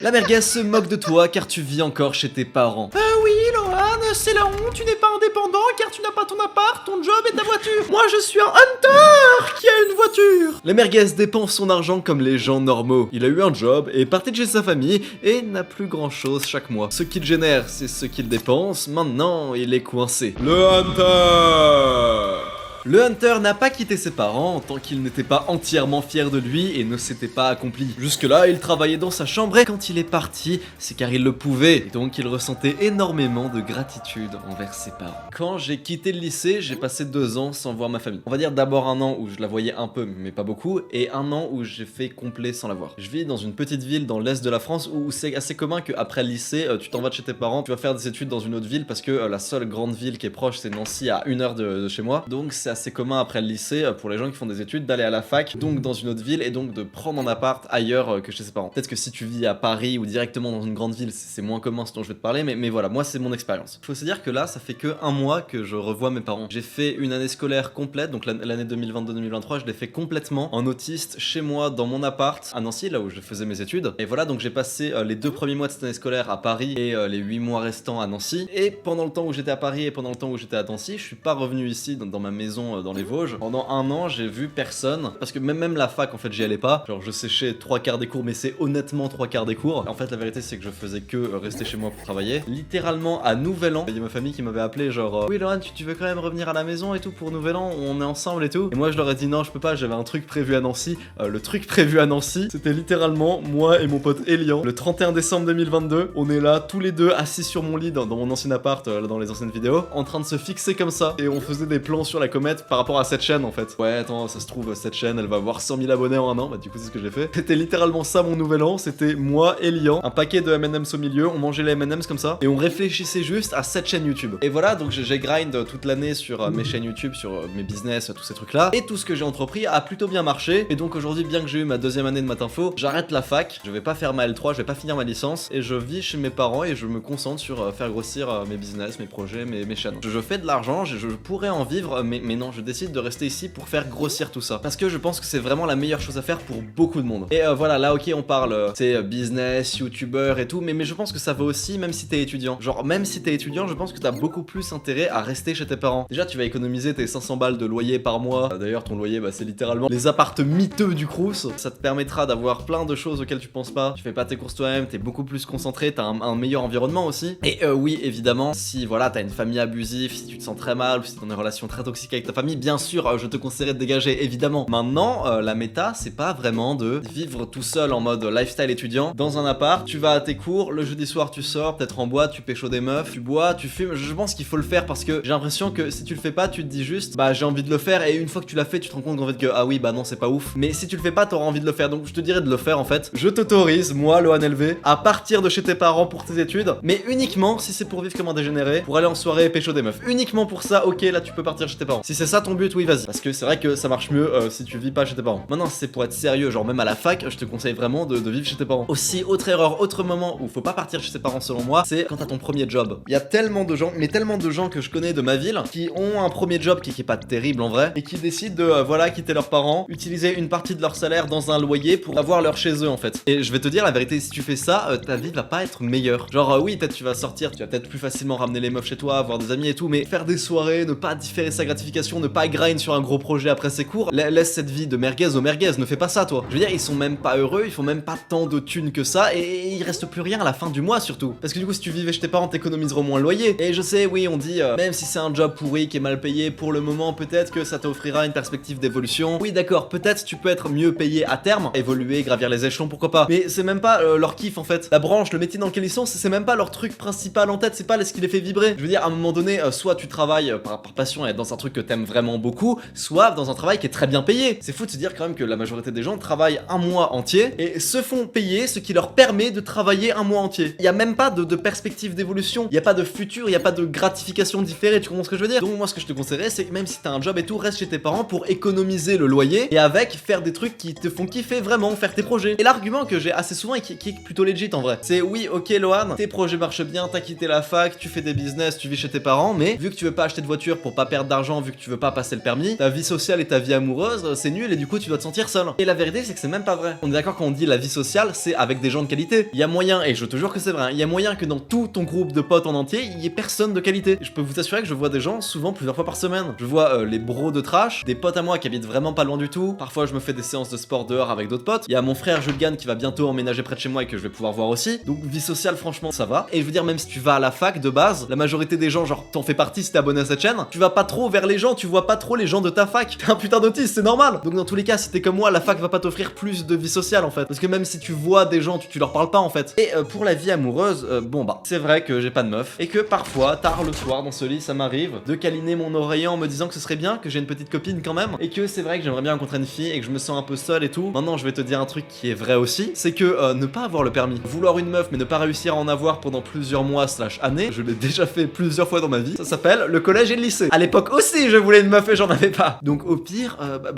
La merguez se moque de toi car tu vis encore chez tes parents. Oui, Lohan, c'est la honte, tu n'es pas indépendant car tu n'as pas ton appart, ton job et ta voiture. Moi, je suis un hunter qui a une voiture. La merguez dépense son argent comme les gens normaux. Il a eu un job, est parti de chez sa famille et n'a plus grand chose chaque mois. Ce qu'il génère, c'est ce qu'il dépense. Maintenant, il est coincé. Le hunter. Le hunter n'a pas quitté ses parents tant qu'il n'était pas entièrement fier de lui et ne s'était pas accompli. Jusque-là, il travaillait dans sa chambre et quand il est parti, c'est car il le pouvait. Et donc il ressentait énormément de gratitude envers ses parents. Quand j'ai quitté le lycée, j'ai passé 2 ans sans voir ma famille. On va dire d'abord un an où je la voyais un peu mais pas beaucoup et un an où j'ai fait complet sans la voir. Je vis dans une petite ville dans l'est de la France où c'est assez commun qu'après le lycée, tu t'en vas de chez tes parents, tu vas faire des études dans une autre ville parce que la seule grande ville qui est proche c'est Nancy à 1 heure de chez moi. Donc c'est assez commun après le lycée pour les gens qui font des études d'aller à la fac, donc dans une autre ville et donc de prendre un appart ailleurs que chez ses parents. Peut-être que si tu vis à Paris ou directement dans une grande ville, c'est moins commun ce dont je vais te parler, mais voilà, moi c'est mon expérience. Faut se dire que là, ça fait que 1 mois que je revois mes parents. J'ai fait une année scolaire complète, donc l'année 2022-2023, je l'ai fait complètement en autiste chez moi dans mon appart à Nancy, là où je faisais mes études. Et voilà, donc j'ai passé les 2 premiers mois de cette année scolaire à Paris et les 8 mois restants à Nancy. Et pendant le temps où j'étais à Paris et pendant le temps où j'étais à Nancy, je suis pas revenu ici dans ma maison dans les Vosges. Pendant 1 an, j'ai vu personne parce que même la fac, en fait, j'y allais pas. Genre, je séchais 3/4 des cours, mais c'est honnêtement 3/4 des cours. En fait, la vérité, c'est que je faisais que rester chez moi pour travailler. Littéralement, à Nouvel An, il y a ma famille qui m'avait appelé, genre, oui, Lohan, tu veux quand même revenir à la maison et tout pour Nouvel An, on est ensemble et tout. Et moi, je leur ai dit non, je peux pas, j'avais un truc prévu à Nancy. Le truc prévu à Nancy, c'était littéralement moi et mon pote Elian. Le 31 décembre 2022, on est là, tous les deux assis sur mon lit dans mon ancien appart, dans les anciennes vidéos, en train de se fixer comme ça. Et on faisait des plans sur la comète par rapport à cette chaîne en fait. Ouais, attends, ça se trouve, cette chaîne elle va avoir 100 000 abonnés en 1 an. Bah, du coup, c'est ce que j'ai fait. C'était littéralement ça mon nouvel an. C'était moi et Lian, un paquet de M&M's au milieu. On mangeait les M&M's comme ça et on réfléchissait juste à cette chaîne YouTube. Et voilà, donc j'ai grind toute l'année sur mes chaînes YouTube, sur mes business, tous ces trucs là. Et tout ce que j'ai entrepris a plutôt bien marché. Et donc aujourd'hui, bien que j'ai eu ma 2e année de Matinfo, j'arrête la fac. Je vais pas faire ma L3, je vais pas finir ma licence et je vis chez mes parents et je me concentre sur faire grossir mes business, mes projets, mes chaînes. Je fais de l'argent, je pourrais en vivre, mais non, je décide de rester ici pour faire grossir tout ça parce que je pense que c'est vraiment la meilleure chose à faire pour beaucoup de monde. Et voilà, là ok, on parle c'est business, youtubeur et tout, mais je pense que ça va aussi même si t'es étudiant. Genre même si t'es étudiant, je pense que t'as beaucoup plus intérêt à rester chez tes parents. Déjà tu vas économiser tes 500 balles de loyer par mois. D'ailleurs ton loyer c'est littéralement les appartes miteux du Crous. Ça te permettra d'avoir plein de choses auxquelles tu penses pas. Tu fais pas tes courses toi-même, t'es beaucoup plus concentré, t'as un meilleur environnement aussi. Et oui évidemment, si voilà t'as une famille abusive, si tu te sens très mal, ou si t'as une relation très toxique avec ta famille, bien sûr je te conseillerais de dégager évidemment. Maintenant, la méta, c'est pas vraiment de vivre tout seul en mode lifestyle étudiant dans un appart. Tu vas à tes cours, le jeudi soir tu sors, peut-être en boîte, tu pécho des meufs, tu bois, tu fumes. Je pense qu'il faut le faire parce que j'ai l'impression que si tu le fais pas, tu te dis juste bah j'ai envie de le faire et une fois que tu l'as fait, tu te rends compte en fait que ah oui bah non c'est pas ouf. Mais si tu le fais pas, t'auras envie de le faire. Donc je te dirais de le faire en fait. Je t'autorise, moi Lohan LV, à partir de chez tes parents pour tes études, mais uniquement si c'est pour vivre comme un dégénéré, pour aller en soirée et pécho des meufs. Uniquement pour ça, ok là tu peux partir chez tes parents. Si c'est ça ton but, oui vas-y. Parce que c'est vrai que ça marche mieux si tu vis pas chez tes parents. Maintenant, si c'est pour être sérieux, genre même à la fac, je te conseille vraiment de vivre chez tes parents. Aussi, autre erreur, autre moment où faut pas partir chez ses parents selon moi, c'est quand t'as ton premier job. Il y a tellement de gens, mais tellement de gens que je connais de ma ville qui ont un premier job qui est pas terrible en vrai et qui décident de voilà quitter leurs parents, utiliser une partie de leur salaire dans un loyer pour avoir leur chez eux en fait. Et je vais te dire la vérité, si tu fais ça, ta vie va pas être meilleure. Genre oui, peut-être tu vas sortir, tu vas peut-être plus facilement ramener les meufs chez toi, avoir des amis et tout, mais faire des soirées, ne pas différer sa gratification, ne pas grind sur un gros projet après ses cours, laisse cette vie de merguez aux merguez, ne fais pas ça toi. Je veux dire, ils sont même pas heureux, ils font même pas tant de thunes que ça et il reste plus rien à la fin du mois surtout. Parce que du coup, si tu vivais chez tes parents, t'économiserais moins le loyer. Et je sais, oui, on dit, même si c'est un job pourri qui est mal payé pour le moment, peut-être que ça t'offrira une perspective d'évolution. Oui, d'accord, peut-être tu peux être mieux payé à terme, évoluer, gravir les échelons, pourquoi pas. Mais c'est même pas leur kiff en fait. La branche, le métier dans lequel ils sont, c'est même pas leur truc principal en tête, c'est pas ce qui les fait vibrer. Je veux dire, à un moment donné, soit tu travailles par passion et être dans un truc que t'aimes vraiment beaucoup, soit dans un travail qui est très bien payé. C'est fou de se dire quand même que la majorité des gens travaillent 1 mois entier et se font payer ce qui leur permet de travailler 1 mois entier. Il y a même pas de perspective d'évolution, il y a pas de futur, il y a pas de gratification différée, tu comprends ce que je veux dire? Donc moi ce que je te conseillerais c'est que même si t'as un job et tout, reste chez tes parents pour économiser le loyer et avec faire des trucs qui te font kiffer vraiment, faire tes projets. Et l'argument que j'ai assez souvent et qui est plutôt legit en vrai, c'est oui ok Lohan, tes projets marchent bien, t'as quitté la fac, tu fais des business, tu vis chez tes parents, mais vu que tu veux pas acheter de voiture pour pas perdre d'argent, vu que tu tu veux pas passer le permis, ta vie sociale et ta vie amoureuse, c'est nul et du coup tu dois te sentir seul. Et la vérité c'est que c'est même pas vrai. On est d'accord quand on dit la vie sociale, c'est avec des gens de qualité. Il y a moyen, et je te jure que c'est vrai, hein, il y a moyen que dans tout ton groupe de potes en entier, il y ait personne de qualité. Je peux vous assurer que je vois des gens souvent plusieurs fois par semaine. Je vois les bros de trash, des potes à moi qui habitent vraiment pas loin du tout. Parfois je me fais des séances de sport dehors avec d'autres potes. Il y a mon frère Julgan qui va bientôt emménager près de chez moi et que je vais pouvoir voir aussi. Donc vie sociale franchement ça va. Et je veux dire même si tu vas à la fac de base, la majorité des gens genre t'en fais partie si t'es abonné à cette chaîne, tu vas pas trop vers les gens, tu vois pas trop les gens de ta fac. T'es un putain d'autiste, c'est normal. Donc dans tous les cas si t'es comme moi, la fac va pas t'offrir plus de vie sociale en fait. Parce que même si tu vois des gens, tu leur parles pas en fait. Et pour la vie amoureuse, bon bah c'est vrai que j'ai pas de meuf et que parfois tard le soir dans ce lit ça m'arrive de câliner mon oreiller en me disant que ce serait bien, que j'ai une petite copine quand même et que c'est vrai que j'aimerais bien rencontrer une fille et que je me sens un peu seul et tout. Maintenant je vais te dire un truc qui est vrai aussi, c'est que ne pas avoir le permis, vouloir une meuf mais ne pas réussir à en avoir pendant plusieurs mois / années, je l'ai déjà fait plusieurs fois dans ma vie, ça s'appelle le collège et le lycée. À l'époque aussi je voulais une meuf et j'en avais pas. Donc au pire,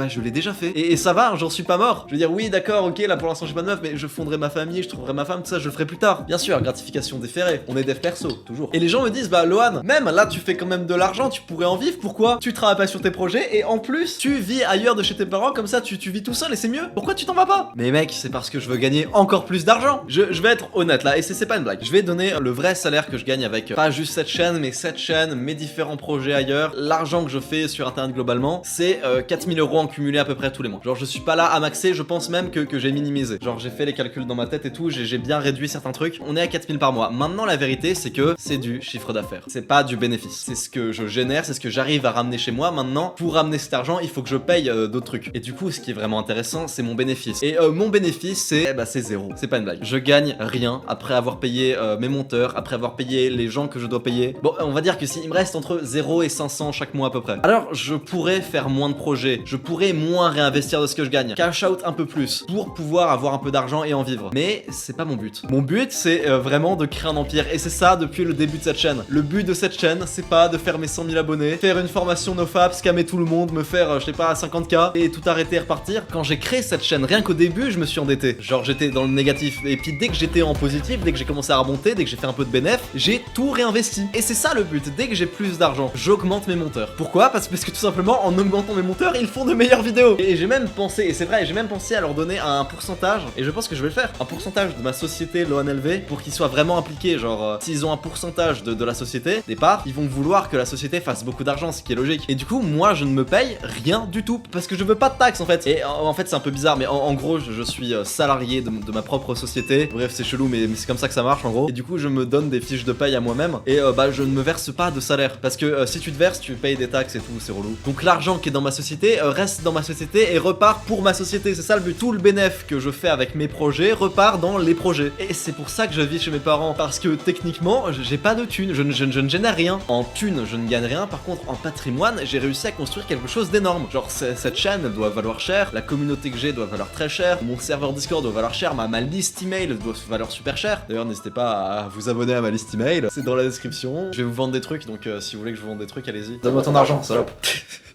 je l'ai déjà fait. Et ça va, j'en suis pas mort. Je veux dire oui d'accord ok là pour l'instant j'ai pas de meuf mais je fonderai ma famille, je trouverai ma femme, tout ça je le ferai plus tard. Bien sûr, gratification déférée, on est dev perso, toujours. Et les gens me disent bah Lohan, même là tu fais quand même de l'argent, tu pourrais en vivre, pourquoi tu travailles pas sur tes projets et en plus tu vis ailleurs de chez tes parents comme ça tu vis tout seul et c'est mieux. Pourquoi tu t'en vas pas? Mais mec, c'est parce que je veux gagner encore plus d'argent. Je vais être honnête là et c'est pas une blague. Je vais donner le vrai salaire que je gagne avec pas juste cette chaîne mais cette chaîne, mes différents projets ailleurs, l'argent que je fais sur internet globalement, c'est 4000 € en cumulé à peu près tous les mois. Genre je suis pas là à maxer, je pense même que j'ai minimisé. Genre j'ai fait les calculs dans ma tête et tout, j'ai bien réduit certains trucs. On est à 4000 par mois. Maintenant la vérité c'est que c'est du chiffre d'affaires. C'est pas du bénéfice. C'est ce que je génère, c'est ce que j'arrive à ramener chez moi. Maintenant, pour ramener cet argent, il faut que je paye d'autres trucs. Et du coup, ce qui est vraiment intéressant, c'est mon bénéfice. Et mon bénéfice, c'est zéro. C'est pas une blague. Je gagne rien après avoir payé mes monteurs, après avoir payé les gens que je dois payer. Bon, on va dire que s'il me reste entre 0 et 500 chaque mois à peu près. Alors, je pourrais faire moins de projets. Je pourrais moins réinvestir de ce que je gagne. Cash out un peu plus pour pouvoir avoir un peu d'argent et en vivre. Mais c'est pas mon but. Mon but, c'est vraiment de créer un empire. Et c'est ça depuis le début de cette chaîne. Le but de cette chaîne, c'est pas de faire mes 100 000 abonnés, faire une formation nofap, scammer tout le monde, me faire, je sais pas, 50K et tout arrêter et repartir. Quand j'ai créé cette chaîne, rien qu'au début, je me suis endetté. Genre, j'étais dans le négatif. Et puis, dès que j'étais en positif, dès que j'ai commencé à remonter, dès que j'ai fait un peu de bénéf, j'ai tout réinvesti. Et c'est ça le but. Dès que j'ai plus d'argent, j'augmente mes monteurs. Pourquoi? Parce que tout simplement, en augmentant mes monteurs, ils font de meilleures vidéos. Et j'ai même pensé, et c'est vrai, j'ai même pensé à leur donner un pourcentage, et je pense que je vais le faire. Un pourcentage de ma société LohanLV pour qu'ils soient vraiment impliqués. Genre, s'ils ont un pourcentage de la société, départ, ils vont vouloir que la société fasse beaucoup d'argent, ce qui est logique. Et du coup, moi, je ne me paye rien du tout parce que je veux pas de taxes en fait. Et en fait, c'est un peu bizarre, mais en gros, je suis salarié de ma propre société. Bref, c'est chelou, mais c'est comme ça que ça marche en gros. Et du coup, je me donne des fiches de paye à moi-même et je ne me verse pas de salaire parce que si tu te verses, tu payes des taxes et tout, c'est relou. Donc l'argent qui est dans ma société reste dans ma société et repart pour ma société. C'est ça le but. Tout le bénéfice que je fais avec mes projets repart dans les projets. Et c'est pour ça que je vis chez mes parents parce que techniquement, j'ai pas de thunes, je ne génère rien. En thunes, je ne gagne rien. Par contre, en patrimoine, j'ai réussi à construire quelque chose d'énorme. Genre, cette chaîne, elle doit valoir cher. La communauté que j'ai doit valoir très cher. Mon serveur Discord doit valoir cher. Ma liste email doit valoir super cher. D'ailleurs, n'hésitez pas à vous abonner à ma liste email. C'est dans la description. Je vais vous vendre des trucs, donc si vous voulez que je vous vende des trucs, allez-y. Donne-moi ton argent, salope.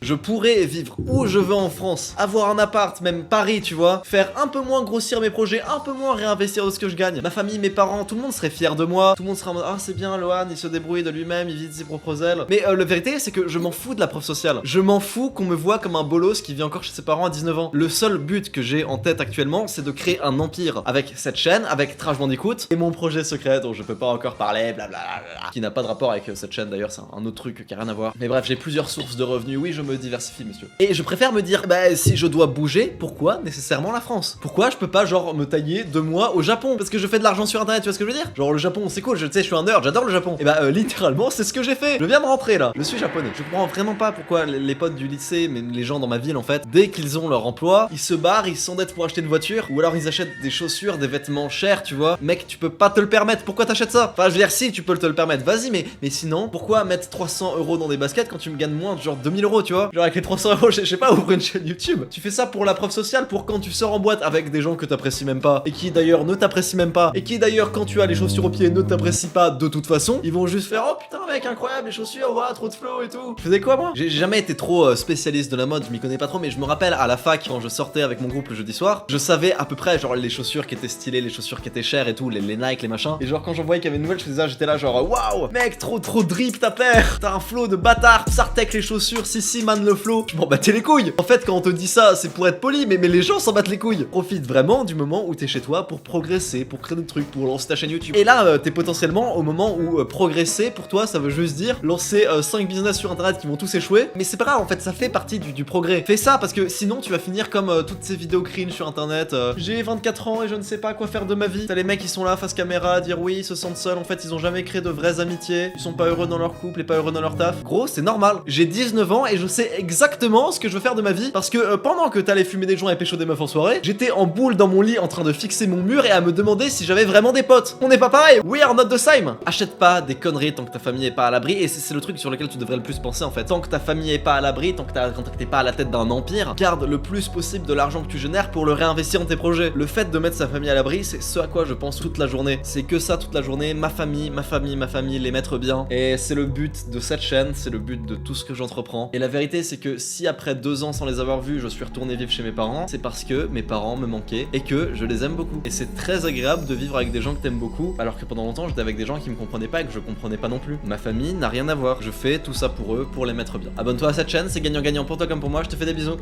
Je pourrais vivre où je veux en France, avoir un appart, même Paris, tu vois, faire un peu moins grossir mes projets, un peu moins réinvestir de ce que je gagne. Ma famille, mes parents, tout le monde serait fier de moi, tout le monde serait en mode ah c'est bien Lohan, il se débrouille de lui-même, il vit de ses propres ailes. Mais la vérité c'est que je m'en fous de la preuve sociale. Je m'en fous qu'on me voit comme un bolos qui vit encore chez ses parents à 19 ans. Le seul but que j'ai en tête actuellement, c'est de créer un empire avec cette chaîne, avec Trash Bandicoot et mon projet secret dont je peux pas encore parler, blablabla, qui n'a pas de rapport avec cette chaîne d'ailleurs, c'est un autre truc qui a rien à voir. Mais bref, j'ai plusieurs sources de revenus, oui je me diversifie monsieur. Et je préfère me dire, bah si je dois bouger, pourquoi nécessairement la France? Pourquoi je peux pas genre me tailler 2 mois au Japon? Parce que je fais de l'argent sur internet, tu vois ce que je veux dire? Genre le Japon c'est cool, tu sais je suis un nerd, j'adore le Japon. Et bah littéralement c'est ce que j'ai fait. Je viens de rentrer là, je suis japonais. Je comprends vraiment pas pourquoi les potes du lycée, mais les gens dans ma ville en fait, dès qu'ils ont leur emploi, ils se barrent, ils s'endettent pour acheter une voiture, ou alors ils achètent des chaussures, des vêtements chers, tu vois. Mec, tu peux pas te le permettre, pourquoi t'achètes ça? Enfin je veux dire si tu peux te le permettre, vas-y, mais sinon, pourquoi mettre 300 € dans des baskets quand tu me gagnes moins de genre 2000 €, tu vois? Genre avec les 300 €, je sais pas, ouvre une chaîne YouTube. Tu fais ça pour la preuve sociale, pour quand tu sors en boîte avec des gens que t'apprécies même pas, et qui d'ailleurs ne t'apprécient même pas, et qui d'ailleurs quand tu as les chaussures aux pieds ne t'apprécient pas de toute façon, ils vont juste faire oh putain mec incroyable les chaussures, ouah trop de flow et tout. Je faisais quoi moi? J'ai jamais été trop spécialiste de la mode, je m'y connais pas trop, mais je me rappelle à la fac quand je sortais avec mon groupe le jeudi soir, je savais à peu près genre les chaussures qui étaient stylées, les chaussures qui étaient chères et tout, les Nike, les machins, et genre quand j'en voyais qu'il y avait une nouvelle, je faisais ça, j'étais là genre waouh mec trop drip ta paire, t'as un flow de bâtard, Sartek les chaussures, si man le flow. Je m'en battais les couilles. En fait, quand on te dit ça, c'est pour être poli, mais les gens s'en battent les couilles. Profite vraiment du moment où t'es chez toi pour progresser, pour créer des trucs, pour lancer ta chaîne YouTube. Et là, t'es potentiellement au moment où progresser pour toi, ça veut juste dire lancer 5 business sur internet qui vont tous échouer. Mais c'est pas grave, en fait, ça fait partie du progrès. Fais ça parce que sinon, tu vas finir comme toutes ces vidéos cringe sur internet. J'ai 24 ans et je ne sais pas quoi faire de ma vie. T'as les mecs qui sont là face caméra à dire oui, ils se sentent seuls. En fait, ils ont jamais créé de vraies amitiés. Ils sont pas heureux dans leur couple et pas heureux dans leur taf. Gros, c'est normal. J'ai 19 ans et je sais exactement ce que je veux faire de ma vie parce que pendant que t'allais fumer des joints et pécho des meufs en soirée, j'étais en boule dans mon lit en train de fixer mon mur et à me demander si j'avais vraiment des potes. On n'est pas pareil. We are not the same. Achète pas des conneries tant que ta famille est pas à l'abri et c'est le truc sur lequel tu devrais le plus penser en fait. Tant que ta famille est pas à l'abri, tant que t'es pas à la tête d'un empire, garde le plus possible de l'argent que tu génères pour le réinvestir dans tes projets. Le fait de mettre sa famille à l'abri, c'est ce à quoi je pense toute la journée. C'est que ça toute la journée, ma famille, les mettre bien. Et c'est le but de cette chaîne, c'est le but de tout ce que j'entreprends. Et la vérité, c'est que si après 2 ans sans les avoir vus, je suis retourné vivre chez mes parents, c'est parce que mes parents me manquaient et que je les aime beaucoup. Et c'est très agréable de vivre avec des gens que t'aimes beaucoup, alors que pendant longtemps, j'étais avec des gens qui me comprenaient pas et que je comprenais pas non plus. Ma famille n'a rien à voir. Je fais tout ça pour eux, pour les mettre bien. Abonne-toi à cette chaîne, c'est gagnant-gagnant pour toi comme pour moi. Je te fais des bisous.